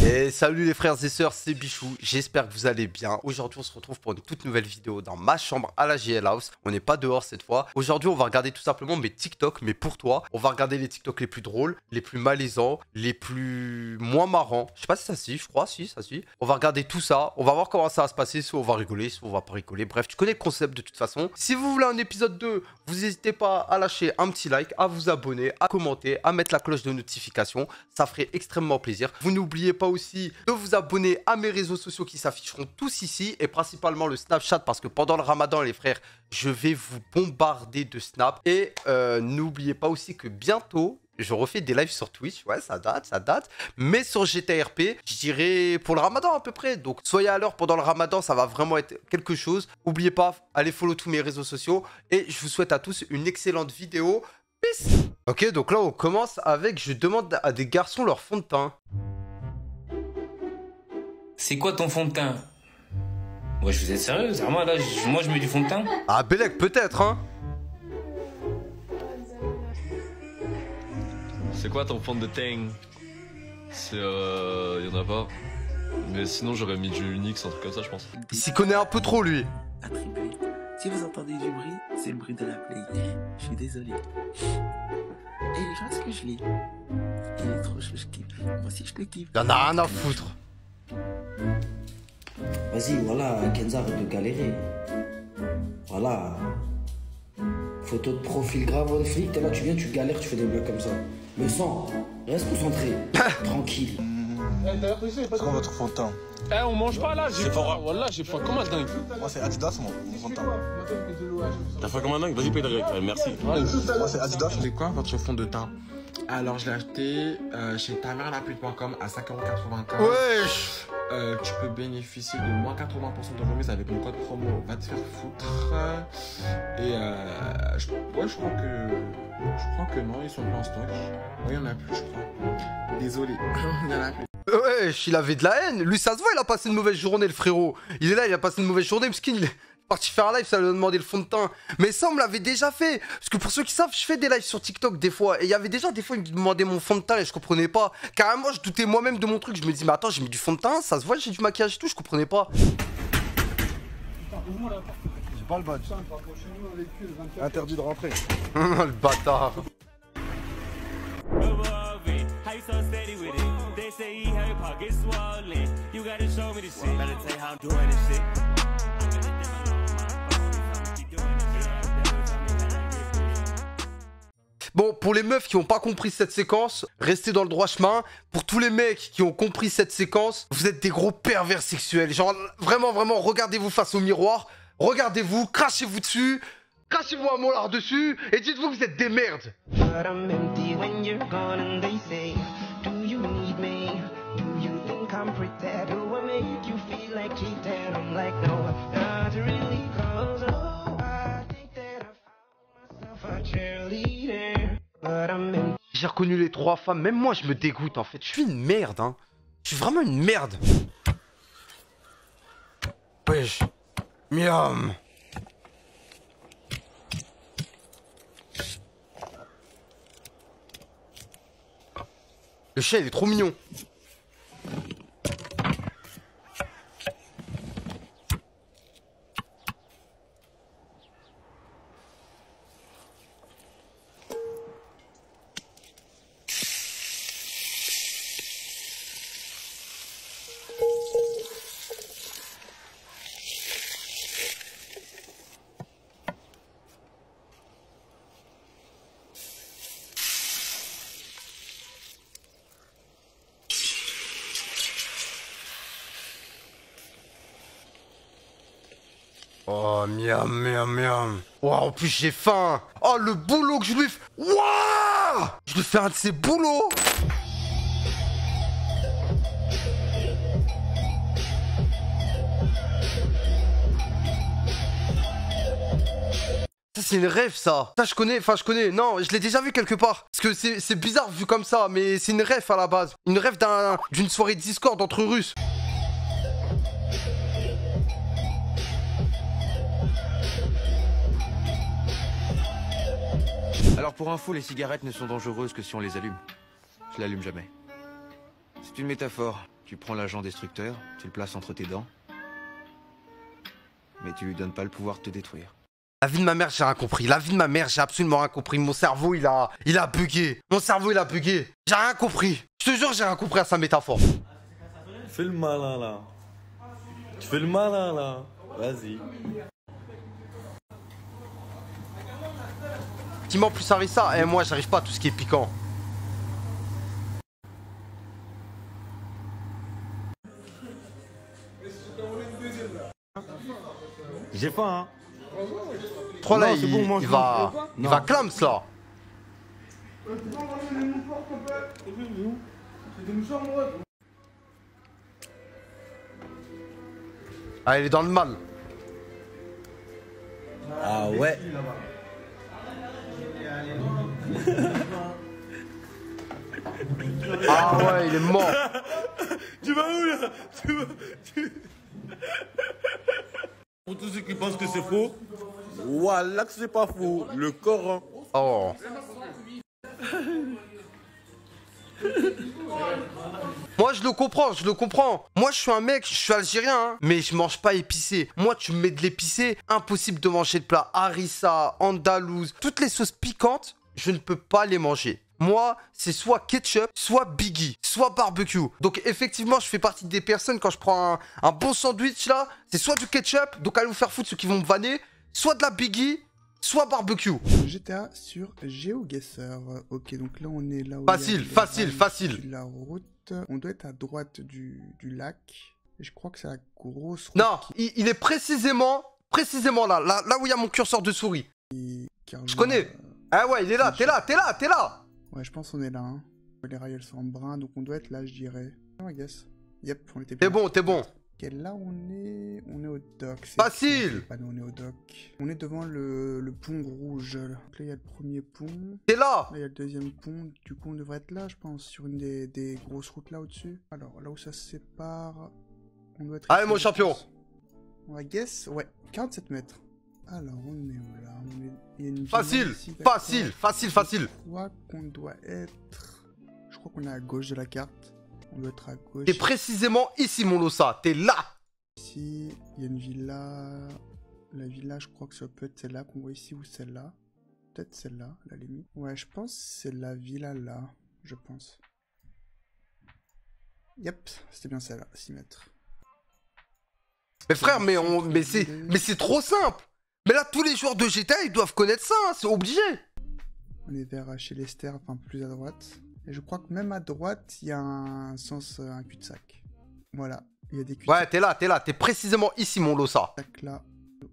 Et salut les frères et sœurs, c'est Bichou, j'espère que vous allez bien. Aujourd'hui on se retrouve pour une toute nouvelle vidéo dans ma chambre à la JL House. On n'est pas dehors cette fois. Aujourd'hui on va regarder tout simplement mes TikTok, mais pour toi. On va regarder les TikTok les plus drôles, les plus malaisants, les plus moins marrants. Je sais pas si ça suit, je crois, si ça suit. On va regarder tout ça, on va voir comment ça va se passer, soit on va rigoler, soit on va pas rigoler. Bref, tu connais le concept de toute façon. Si vous voulez un épisode 2, vous n'hésitez pas à lâcher un petit like, à vous abonner, à commenter, à mettre la cloche de notification. Ça ferait extrêmement plaisir. Vous n'oubliez pas aussi de vous abonner à mes réseaux sociaux qui s'afficheront tous ici et principalement le Snapchat parce que pendant le Ramadan les frères, je vais vous bombarder de Snap. Et n'oubliez pas aussi que bientôt, je refais des lives sur Twitch, ouais ça date, mais sur GTRP, je dirais pour le Ramadan à peu près. Donc soyez à l'heure pendant le Ramadan, ça va vraiment être quelque chose. N'oubliez pas, allez follow tous mes réseaux sociaux et je vous souhaite à tous une excellente vidéo. Peace. Ok, donc là on commence avec, je demande à des garçons leur fond de teint. C'est quoi ton fond de teint? Ouais, je vous êtes sérieux? Vraiment, là, moi, je mets du fond de teint? Ah, Bellec, peut-être, hein. C'est quoi ton fond de teint? C'est y'en a pas. Mais sinon j'aurais mis du Unix, un truc comme ça je pense. Il s'y connaît un peu trop lui. Attribué. Si vous entendez du bruit, c'est le bruit de la play. Je suis désolé. Et les gens, ce que je lis, il est trop chaud, je kiffe. Moi aussi je le kiffe. Y'en a rien à foutre. Vas-y, voilà, Kenza, arrête de galérer. Voilà. Photo de profil grave en flic, t'es là, tu viens, tu galères, tu fais des blagues comme ça. Mais sans, reste concentré, tranquille. C'est quoi votre fond de teint? Eh, on mange pas là, j'ai faim. Voilà, j'ai faim comme un dingue. Moi c'est Adidas, mon fond de teint. T'as faim comme un dingue? Vas-y, paye le grec, merci. Moi c'est Adidas. C'est quoi votre fond de teint? Alors je l'ai acheté chez tamerlapute.com à 5,95 €. Wesh. Tu peux bénéficier de moins 80% de remise avec mon code promo va te faire foutre. Et je crois que non, ils sont plus en stock. Oui, il y en a plus, je crois. Désolé, il y en a plus. Wesh, il avait de la haine. Lui, ça se voit, il a passé une mauvaise journée, le frérot. Il est là, il a passé une mauvaise journée parce qu'il est parti faire un live, ça lui a demandé le fond de teint. Mais ça, on me l'avait déjà fait. Parce que pour ceux qui savent, je fais des lives sur TikTok des fois. Et il y avait déjà des fois, ils me demandaient mon fond de teint et je comprenais pas. Carrément, je doutais moi-même de mon truc. Je me dis, mais attends, j'ai mis du fond de teint, ça se voit, j'ai du maquillage et tout, je comprenais pas. J'ai pas le badge. Interdit de rentrer. Le bâtard. Bon, pour les meufs qui n'ont pas compris cette séquence, restez dans le droit chemin. Pour tous les mecs qui ont compris cette séquence, vous êtes des gros pervers sexuels. Genre, vraiment, regardez-vous face au miroir. Regardez-vous, crachez-vous dessus. Crachez-vous un molar dessus. Et dites-vous que vous êtes des merdes. J'ai reconnu les trois femmes, même moi je me dégoûte en fait, je suis une merde hein. Je suis vraiment une merde. Wesh. Miam. Le chien il est trop mignon. Oh, miam. Oh, en plus, j'ai faim. Oh, le boulot que je lui fais. Waouh! Je lui fais un de ces boulots. Ça, c'est une rêve, ça. Ça, je connais. Non, je l'ai déjà vu quelque part. Parce que c'est bizarre vu comme ça, mais c'est une rêve à la base. Une rêve d'une soirée Discord entre Russes. Alors pour info, les cigarettes ne sont dangereuses que si on les allume. Je l'allume jamais. C'est une métaphore. Tu prends l'agent destructeur, tu le places entre tes dents, mais tu lui donnes pas le pouvoir de te détruire. La vie de ma mère, j'ai rien compris. La vie de ma mère, j'ai absolument rien compris. Mon cerveau, il a bugué. Mon cerveau, il a bugué. J'ai rien compris. Je te jure, j'ai rien compris à sa métaphore. Fais le malin là. Tu fais le malin là. Vas-y. Dis-moi en plus Harissa, et moi, j'arrive pas à tout ce qui est piquant. J'ai faim, hein. Trop là, Non, c'est bon, mange, il va clams là. Ah, il est dans le mal. Ah ouais. Ah ouais, il est mort. Tu vas où là? Pour tous ceux qui pensent que c'est faux, voilà que c'est pas faux. Le Coran. Oh. Moi je le comprends, je le comprends. Moi je suis un mec, je suis algérien, hein, mais je mange pas épicé. Moi tu me mets de l'épicé, impossible de manger de plat. Harissa, andalouse, toutes les sauces piquantes, je ne peux pas les manger. Moi, c'est soit ketchup, soit biggie, soit barbecue. Donc effectivement, je fais partie des personnes, quand je prends un bon sandwich là, c'est soit du ketchup, donc allez vous faire foutre ceux qui vont me vanner, soit de la biggie, soit barbecue. GTA sur GeoGuessr. Ok, donc là on est là où facile, facile. La route. On doit être à droite du lac. Et je crois que c'est la grosse route. Non, il est précisément là où il y a mon curseur de souris. Je connais. Ah ouais, il est là, t'es là. Ouais, je pense qu'on est là. Hein. Les rails elles sont en brun, donc on doit être là, je dirais. Oh, I guess. Yep, on était bien. T'es bon. Ok, là on est au dock. Facile. Pas nous, on est au dock. On est devant le pont rouge. Donc là il y a le premier pont. T'es là. Là il y a le deuxième pont. Du coup on devrait être là, je pense, sur une des grosses routes là au-dessus. Alors là où ça se sépare, on doit être. Allez mon champion. On va guess, ouais, 47 mètres. Alors on est où là? Il y a une facile. Je crois qu'on est à gauche de la carte. On doit être à gauche. T'es précisément ici, mon Losa. T'es là. Ici, il y a une villa. La villa, je crois que ça peut être celle-là qu'on voit ici ou celle-là. Peut-être celle-là, à la limite. Ouais, je pense que c'est la villa là. Je pense. Yep, c'était bien celle-là, 6 mètres. Mais frère, mais c'est trop simple. Mais là, tous les joueurs de GTA, ils doivent connaître ça. Hein, c'est obligé. On est vers chez Lester, enfin plus à droite. Et je crois que même à droite, il y a un cul-de-sac. Voilà, il y a des cul-de-sac. Ouais, t'es là. T'es précisément ici, mon Losa. Là,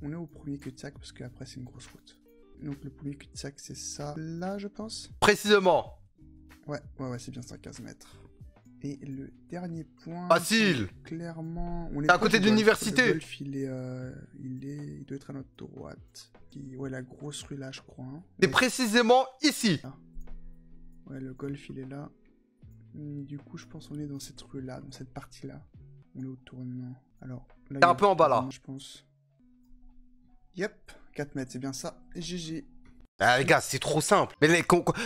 on est au premier cul-de-sac parce qu'après, c'est une grosse route. Donc, le premier cul-de-sac, c'est ça. Là, je pense. Précisément. Ouais, c'est bien ça, 15 mètres. Et le dernier point... Facile. Clairement... On est à côté de l'université. Le golf, il doit être à notre droite. Ouais, la grosse rue là, je crois. Hein. T'es précisément ici. Ouais, le golf, il est là. Du coup, je pense qu'on est dans cette rue-là, dans cette partie-là. On est au tournant. Alors, là, t'es un peu en bas, là. Je pense. Yep, 4 mètres, c'est bien ça. GG. Ah, les gars, c'est trop simple. Mais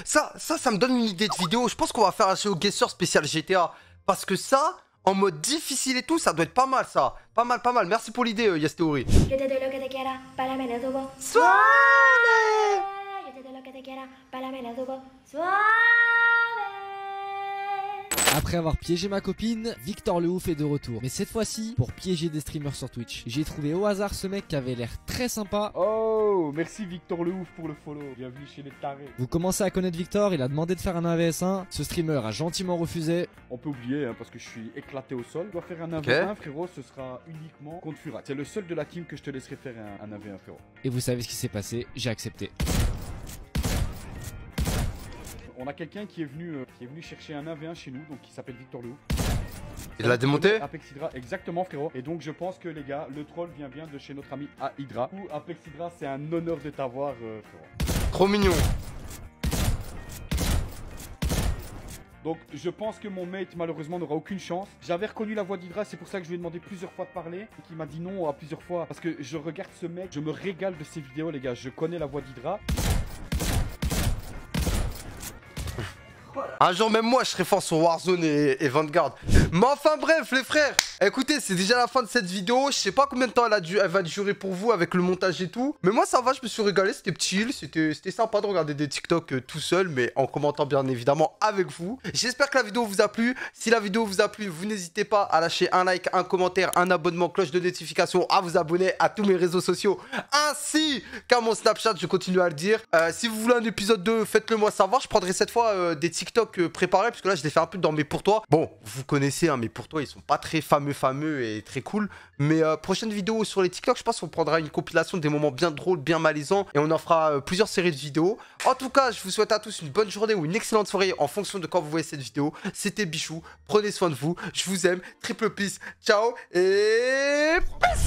ça me donne une idée de vidéo. Je pense qu'on va faire un GeoGuessr spécial GTA. Parce que ça, en mode difficile et tout, ça doit être pas mal, ça. Pas mal. Merci pour l'idée, Yes Theory. Après avoir piégé ma copine, Victor le Ouf est de retour. Mais cette fois-ci, pour piéger des streamers sur Twitch. J'ai trouvé au hasard ce mec qui avait l'air très sympa. Oh, merci Victor le Ouf pour le follow. Bienvenue chez les tarés. Vous commencez à connaître Victor, il a demandé de faire un 1vs1. Ce streamer a gentiment refusé. On peut oublier, hein, parce que je suis éclaté au sol. Je dois faire un 1v1, frérot, ce sera uniquement contre Furat. C'est le seul de la team que je te laisserai faire un 1v1, frérot. Et vous savez ce qui s'est passé, j'ai accepté. On a quelqu'un qui est venu chercher un 1v1 chez nous, donc qui s'appelle Victor le Ouf. Il l'a démonté? Apex Hydra, exactement frérot. Et donc je pense que les gars, le troll vient bien de chez notre ami A Hydra. Ou Apex Hydra, c'est un honneur de t'avoir frérot. Trop mignon. Donc je pense que mon mate malheureusement n'aura aucune chance. J'avais reconnu la voix d'Hydra, c'est pour ça que je lui ai demandé plusieurs fois de parler. Et qu'il m'a dit non à plusieurs fois. Parce que je regarde ce mec, je me régale de ses vidéos les gars. Je connais la voix d'Hydra. Oh là Un jour même moi je serai fort sur Warzone et Vanguard. Mais enfin bref les frères, écoutez c'est déjà la fin de cette vidéo. Je sais pas combien de temps elle va durer pour vous avec le montage et tout. Mais moi ça va, je me suis régalé, c'était chill. C'était sympa de regarder des TikTok tout seul, mais en commentant bien évidemment avec vous. J'espère que la vidéo vous a plu. Si la vidéo vous a plu, vous n'hésitez pas à lâcher un like, un commentaire, un abonnement, cloche de notification, à vous abonner à tous mes réseaux sociaux ainsi qu'à mon Snapchat, je continue à le dire. Si vous voulez un épisode 2, faites-le moi savoir. Je prendrai cette fois des TikTok préparés, parce que là je les fais un peu dans mes pour toi. Bon, vous connaissez hein, mes pour toi, ils sont pas très fameux et très cool. Mais prochaine vidéo sur les TikTok, je pense qu'on prendra une compilation des moments bien drôles, bien malaisants, et on en fera plusieurs séries de vidéos. En tout cas, je vous souhaite à tous une bonne journée ou une excellente soirée en fonction de quand vous voyez cette vidéo. C'était Bichou, prenez soin de vous, je vous aime, triple peace, ciao et peace.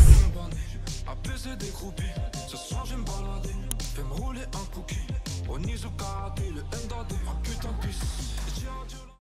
Apaiser des groupies, ce soir je vais me balader, fais me rouler un cookie, au Nizuka, le MDAD, un putain de puce.